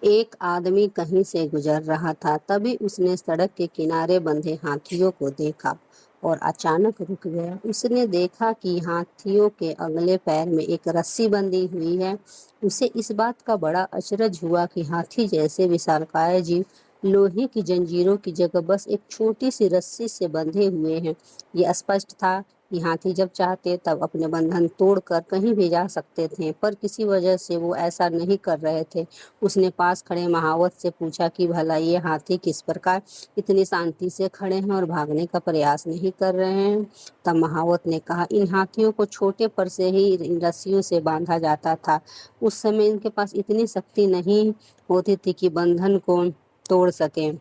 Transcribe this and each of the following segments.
एक आदमी कहीं से गुजर रहा था, तभी उसने सड़क के किनारे बंधे हाथियों को देखा और अचानक रुक गया। उसने देखा कि हाथियों के अगले पैर में एक रस्सी बंधी हुई है। उसे इस बात का बड़ा अचरज हुआ कि हाथी जैसे विशालकाय जीव लोहे की जंजीरों की जगह बस एक छोटी सी रस्सी से बंधे हुए हैं। ये स्पष्ट था कि हाथी जब चाहते तब अपने बंधन तोड़कर कहीं भी जा सकते थे, पर किसी वजह से वो ऐसा नहीं कर रहे थे। उसने पास खड़े महावत से पूछा कि भला ये हाथी किस प्रकार इतनी शांति से खड़े हैं और भागने का प्रयास नहीं कर रहे हैं। तब महावत ने कहा, इन हाथियों को छोटे पर से ही इन रस्सियों से बांधा जाता था। उस समय इनके पास इतनी शक्ति नहीं होती थी कि बंधन को तोड़ सके।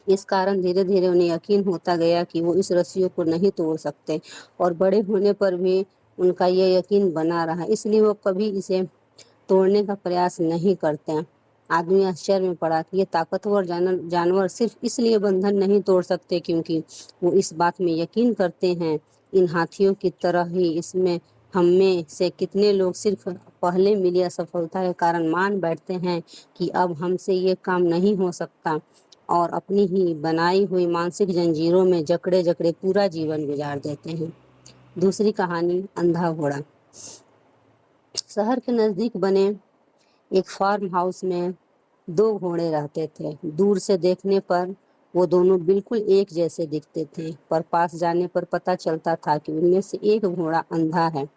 इस कारण धीरे धीरे उन्हें यकीन होता गया कि वो इस रस्सियों को नहीं तोड़ सकते, और बड़े होने पर भी उनका यह यकीन बना रहा, इसलिए वो कभी इसे तोड़ने का प्रयास नहीं करते हैं। आदमी आश्चर्य में पड़ा कि ये ताकतवर जानवर सिर्फ इसलिए बंधन नहीं तोड़ सकते क्योंकि वो इस बात में यकीन करते हैं। इन हाथियों की तरह ही इसमें हम में से कितने लोग सिर्फ पहले मिली असफलता के कारण मान बैठते हैं कि अब हमसे ये काम नहीं हो सकता, और अपनी ही बनाई हुई मानसिक जंजीरों में जकड़े जकड़े पूरा जीवन गुजार देते हैं। दूसरी कहानी, अंधा घोड़ा। शहर के नजदीक बने एक फार्म हाउस में दो घोड़े रहते थे। दूर से देखने पर वो दोनों बिल्कुल एक जैसे दिखते थे, पर पास जाने पर पता चलता था कि उनमें से एक घोड़ा अंधा है।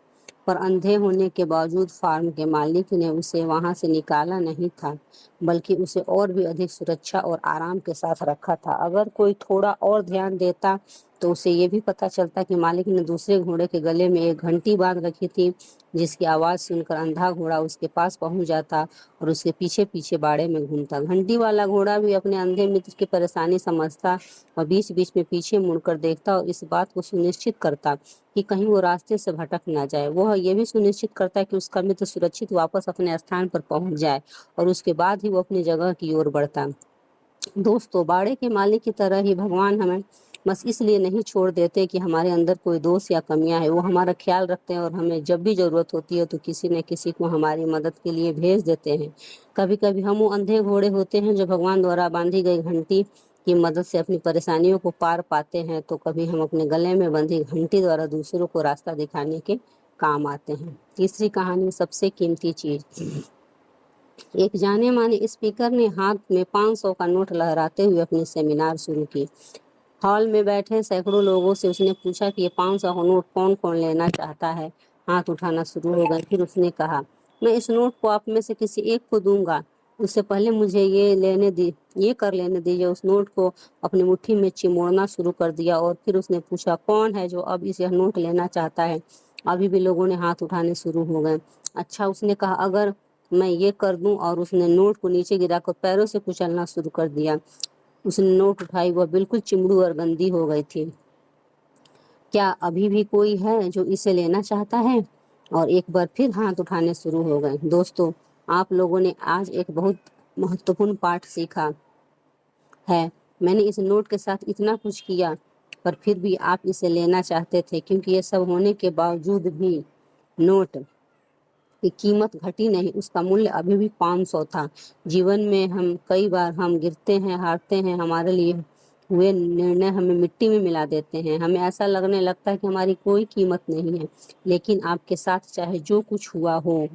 पर अंधे होने के बावजूद फार्म के मालिक ने उसे वहां से निकाला नहीं था, बल्कि उसे और भी अधिक सुरक्षा और आराम के साथ रखा था। अगर कोई थोड़ा और ध्यान देता तो उसे ये भी पता चलता कि मालिक ने दूसरे घोड़े के गले में एक घंटी बांध रखी थी, जिसकी आवाज़ सुनकर अंधा घोड़ा उसके पास पहुंच जाता और उसके पीछे पीछे बाड़े में घूमता। घंटी वाला घोड़ा भी अपने अंधे मित्र की परेशानी समझता और बीच बीच में पीछे मुड़कर देखता और इस बात को सुनिश्चित करता कि कहीं वो रास्ते से भटक ना जाए। वह यह भी सुनिश्चित करता कि उसका मित्र सुरक्षित वापस अपने स्थान पर पहुंच जाए, और उसके बाद ही वो अपनी जगह की ओर बढ़ता। दोस्तों, बाड़े के मालिक की तरह ही भगवान हमें बस इसलिए नहीं छोड़ देते कि हमारे अंदर कोई दोष या कमियां है। वो हमारा ख्याल रखते हैं और हमें जब भी जरूरत होती है तो किसी न किसी को हमारी मदद के लिए भेज देते हैं। कभी कभी हम वो अंधे घोड़े होते हैं जो भगवान द्वारा बांधी गई घंटी की मदद से अपनी परेशानियों को पार पाते हैं, तो कभी हम अपने गले में बंधी घंटी द्वारा दूसरों को रास्ता दिखाने के काम आते हैं। तीसरी कहानी, सबसे कीमती चीज। एक जाने माने स्पीकर ने हाथ में 500 का नोट लहराते हुए अपनी सेमिनार शुरू की। हॉल में बैठे सैकड़ों लोगों से उसने पूछा कि ये 500 का नोट कौन कौन लेना चाहता है। हाथ उठाना शुरू हो गए। फिर उसने कहा, मैं इस नोट को आप में से किसी एक को दूंगा, उससे पहले मुझे ये कर लेने दीजिए। उस नोट को अपनी मुट्ठी में चिमोड़ना शुरू कर दिया और फिर उसने पूछा, कौन है जो अब इस नोट लेना चाहता है। अभी भी लोगों ने हाथ उठाने शुरू हो गए। अच्छा, उसने कहा, अगर मैं ये कर दूं, और उसने नोट को नीचे गिराकर पैरों से कुचलना शुरू कर दिया। उसने नोट उठाई, वह बिल्कुल चिमड़ू और गंदी हो गई थी। क्या अभी भी कोई है जो इसे लेना चाहता है? और एक बार फिर हाथ उठाने शुरू हो गए। दोस्तों, आप लोगों ने आज एक बहुत महत्वपूर्ण पाठ सीखा है। मैंने इस नोट के साथ इतना कुछ किया, पर फिर भी आप इसे लेना चाहते थे, क्योंकि ये सब होने के बावजूद भी नोट की कीमत घटी नहीं, उसका मूल्य अभी भी 500 था। जीवन में हम कई बार हम गिरते हैं, हारते हैं, हमारे लिए हुए निर्णय हमें मिट्टी में मिला देते हैं। हमें ऐसा लगने लगता है कि हमारी कोई कीमत नहीं है, लेकिन आपके साथ चाहे जो कुछ हुआ हो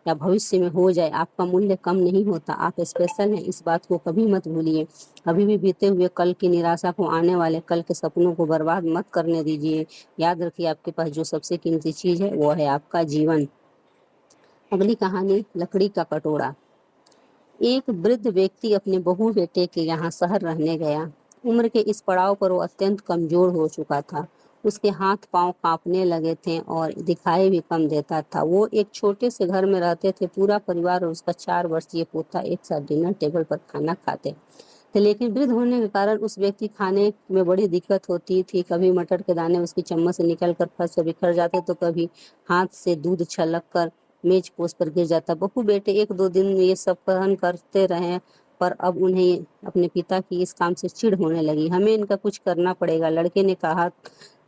या भविष्य में हो जाए, आपका मूल्य कम नहीं होता। आप स्पेशल हैं, इस बात को कभी मत भूलिए। अभी भी बीते हुए कल की निराशा को आने वाले कल के सपनों को बर्बाद मत करने दीजिए। याद रखिए, आपके पास जो सबसे कीमती चीज है वो है आपका जीवन। अगली कहानी, लकड़ी का कटोरा। एक वृद्ध व्यक्ति अपने बहू बेटे के यहाँ शहर रहने गया। उम्र के इस पड़ाव पर वो अत्यंत कमजोर हो चुका था। उसके हाथ पांव कांपने लगे थे और दिखाई भी कम देता था। वो एक छोटे से घर में रहते थे। पूरा परिवार और उसका 4 वर्षीय पोता एक साथ डिनर टेबल पर खाना खाते थे, लेकिन वृद्ध होने के कारण उस व्यक्ति खाने में बड़ी दिक्कत होती थी। कभी मटर के दाने उसकी चम्मच से निकलकर फर्श पर बिखर जाते, तो कभी हाथ से दूध छलक कर मेज पोस्ट पर गिर जाता। बहू बेटे 1-2 दिन ये सब सहन करते रहे, पर अब उन्हें अपने पिता की इस काम से चिढ़ होने लगी। हमें इनका कुछ करना पड़ेगा, लड़के ने कहा।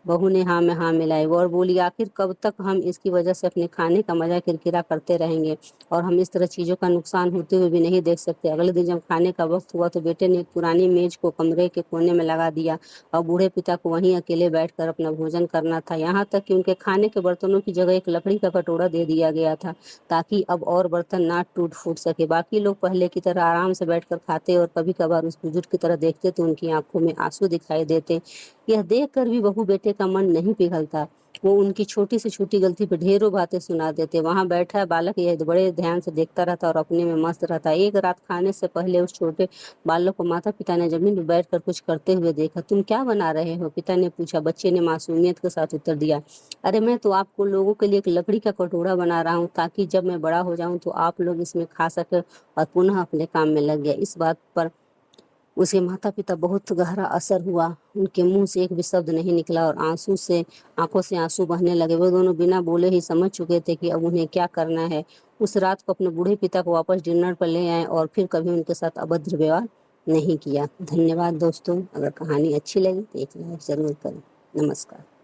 बहू ने हाँ में हाँ मिलाई वो और बोली, आखिर कब तक हम इसकी वजह से अपने खाने का मजा किरकिरा करते रहेंगे और हम इस तरह चीज़ों का नुकसान होते हुए भी नहीं देख सकते। अगले दिन जब खाने का वक्त हुआ तो बेटे ने एक पुरानी मेज को कमरे के कोने में लगा दिया और बूढ़े पिता को वहीं अकेले बैठकर अपना भोजन करना था। यहाँ तक कि उनके खाने के बर्तनों की जगह एक लकड़ी का कटोरा दे दिया गया था ताकि अब और बर्तन ना टूट फूट सके। बाकी लोग पहले की तरह आराम से बैठकर खाते और कभी कभार उस बुजुर्ग की तरह देखते तो उनकी आंखों में आंसू दिखाई देते। यह देखकर भी बहू बेटे का मन नहीं पिघलता। वो उनकी छोटी से छोटी गलती पे ढेरों बातें सुना देते। वहां बैठा बालक यह बड़े ध्यान से देखता रहता और अपने में मस्त रहता। एक रात खाने से पहले उस छोटे बालक को माता पिता ने जमीन पर बैठकर कुछ करते हुए देखा। तुम क्या बना रहे हो? पिता ने पूछा। बच्चे ने मासूमियत के साथ उत्तर दिया, अरे मैं तो आपको लोगों के लिए एक लकड़ी का कटोरा बना रहा हूँ ताकि जब मैं बड़ा हो जाऊं तो आप लोग इसमें खा सके। और पुनः अपने काम में लग गया। इस बात पर उसके माता पिता बहुत गहरा असर हुआ। उनके मुंह से एक भी शब्द नहीं निकला और आंखों से आंसू बहने लगे। वो दोनों बिना बोले ही समझ चुके थे कि अब उन्हें क्या करना है। उस रात को अपने बूढ़े पिता को वापस डिनर पर ले आए और फिर कभी उनके साथ अभद्र व्यवहार नहीं किया। धन्यवाद दोस्तों। अगर कहानी अच्छी लगी तो एक लाइक जरूर करें। नमस्कार।